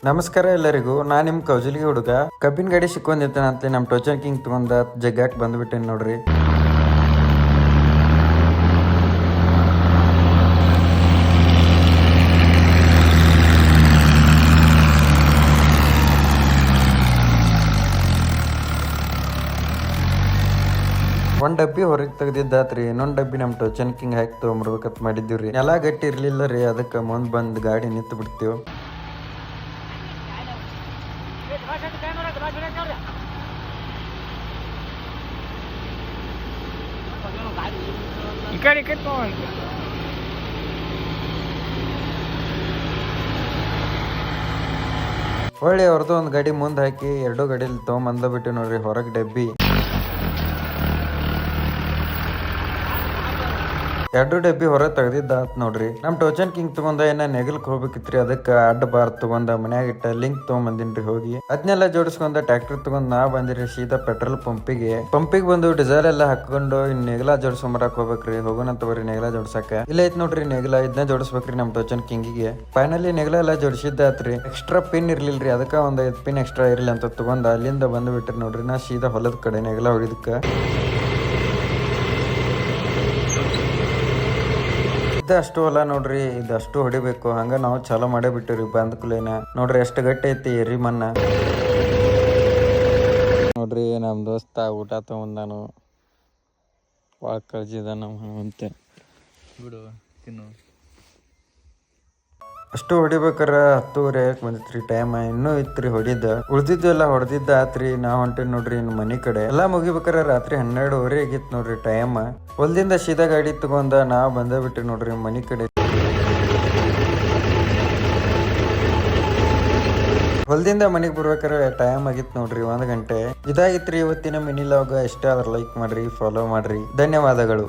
ನಮಸ್ಕಾರ ಎಲ್ಲರಿಗೂ. ನಾನು ನಿಮ್ಮ ಕೌಜಲಿಗೆ ಹುಡುಗ. ಕಬ್ಬಿನ ಗಾಡಿ ಸಿಕ್ಕೊಂಡಿರ್ತಾನೆ ಅಂತಲೇ ನಮ್ಮ ಟೋಚನ್ ಕಿಂಗ್ ತಗೊಂಡ ಜಗ್ಗಾಕ್ ಬಂದ್ಬಿಟ್ಟೇನೆ ನೋಡ್ರಿ. ಒಂದ್ ಡಬ್ಬಿ ಹೊರಗೆ ತೆಗ್ದಿದ್ದಾತ್ರಿ, ಇನ್ನೊಂದ್ ಡಬ್ಬಿ ನಮ್ಮ ಟೋಚನ್ ಕಿಂಗ್ ಹಾಕಿ ತೊಗೊಂಬರ್ಬೇಕಂತ ಮಾಡಿದ್ದೀವ್ರಿ. ನೆಲ ಗಟ್ಟಿ ಇರ್ಲಿಲ್ಲ ರೀ, ಅದಕ್ಕೆ ಮುಂದ್ ಬಂದ್ ಗಾಡಿ ನಿಂತು ಬಿಡ್ತೀವಿ. ಹೊಳ್ಳಿ ಅವ್ರದ್ದು ಒಂದು ಗಾಡಿ ಮುಂದೆ ಹಾಕಿ ಎರಡು ಗಾಡಿಲಿ ತೊಗೊಂಬಂದ ಬಿಟ್ಟು ನೋಡ್ರಿ ಹೊರಗೆ ಡಬ್ಬಿ. ಎರಡು ಡಬ್ಬಿ ಹೊರ ತೆಗ್ದಿದ್ದಾತ್ ನೋಡ್ರಿ. ನಮ್ ಟೋಚನ್ ಕಿಂಗ್ ತಗೊಂಡ ಏನ ನೆಗಲ್ಕ್ ಹೋಗ್ಬೇಕಿತ್ರಿ, ಅದಕ್ಕೆ ಅಡ್ಡ ಬಾರ್ ತಗೊಂಡ ಮನ್ಯಾಗ ಇಟ್ಟ ಲಿಂಕ್ ತಗೊಂಬಂದಿನ್ರಿ ಹೋಗಿ. ಅದನ್ನೆಲ್ಲ ಜೋಡಿಸ್ಕೊಂಡ ಟ್ರ್ಯಾಕ್ಟರ್ ತಗೊಂಡ್ ನಾ ಬಂದಿರಿ ಸೀದಾ ಪೆಟ್ರೋಲ್ ಪಂಪಿಗೆ ಬಂದು ಡೀಸೆಲ್ ಎಲ್ಲ ಹಾಕೊಂಡು ಇನ್ ನೆಗಲ ಜೋಡಿಸ್ಕೊಂಬರಕ್ ಹೋಗ್ಬೇಕ್ರಿ. ಹೋಗೋಣಂತ ಬರ್ರಿ ನೆಗಲ ಜೋಡ್ಸಕ. ಇಲ್ಲ ಐತ್ ನೋಡ್ರಿ ನೆಗಲ, ಇದನ್ನ ಜೋಡಿಸ್ಬೇಕ್ರಿ ನಮ್ ಟೋಚನ್ ಕಿಂಗಿಗೆ. ಫೈನಲಿ ನೆಗಲ ಎಲ್ಲ ಜೋಡಿಸಿದ್ದಾತ್ರಿ. ಎಕ್ಸ್ಟ್ರಾ ಪಿನ್ ಇರ್ಲಿಲ್ರಿ, ಅದಕ್ಕ ಒಂದ್ 5 ಪಿನ್ ಎಕ್ಸ್ಟ್ರಾ ಇರ್ಲಿ ಅಂತ ತಗೊಂಡ ಅಲ್ಲಿಂದ ಬಂದ್ ಬಿಟ್ರಿ ನೋಡ್ರಿ. ನಾ ಸೀದಾ ಹೊಲದ ಕಡೆ ನೆಗಲ ಹೊಡಿದಕ್ಕ. ಅಷ್ಟು ಹೊಲ ನೋಡ್ರಿ, ಇದಷ್ಟು ಹೊಡಿಬೇಕು. ಹಂಗ ನಾವು ಚಾಲೋ ಮಾಡೇ ಬಿಟ್ಟಿವ್ರಿ ಬಂದ್ ಕುಲೇನ. ನೋಡ್ರಿ ಎಷ್ಟು ಗಟ್ಟಿ ಐತಿ ಎರಿ ಮಣ್ಣ. ನೋಡ್ರಿ ನಮ್ ದೋಸ್ತ ಊಟ ತಗೊಂಡಾನು, ಭಾಳ ಕಳ್ಸಿದ ನಮ್ಮ ಅಂತೆ ಬಿಡು ತಿನ್ನು. ಅಷ್ಟು ಹೊಡಿಬೇಕಾರ 10:30 ಬಂದಿತ್ರಿ ಟೈಮ್. ಇನ್ನೂ ಇತ್ರಿ ಹೊಡಿದ. ಉಳ್ದಿದ್ದೆಲ್ಲ ಹೊಡೆದಿದ್ದ ಆತ್ರಿ. ನಾ ಹೊಂಟೇನ್ ನೋಡ್ರಿ ಇನ್ನು ಮನಿ ಕಡೆ. ಎಲ್ಲಾ ಮುಗಿಬೇಕಾರ ರಾತ್ರಿ 12:30 ಆಗಿತ್ತು ನೋಡ್ರಿ ಟೈಮ್. ಹೊಲ್ದಿಂದ ಸೀದಾ ಗಾಡಿ ತಗೊಂಡ ನಾ ಬಂದ ಬಿಟ್ರಿ ನೋಡ್ರಿ ಮನಿ ಕಡೆ. ಹೊಲ್ದಿಂದ ಮನೆಗೆ ಬರ್ಬೇಕಾರೆ ಟೈಮ್ ಆಗಿತ್ತು ನೋಡ್ರಿ 1 ಗಂಟೆ. ಇದಾಗಿತ್ರಿ ಇವತ್ತಿನ ಮಿನಿ ಲಾಗ್. ಇಷ್ಟ ಆದ್ರೆ ಲೈಕ್ ಮಾಡ್ರಿ, ಫಾಲೋ ಮಾಡ್ರಿ. ಧನ್ಯವಾದಗಳು.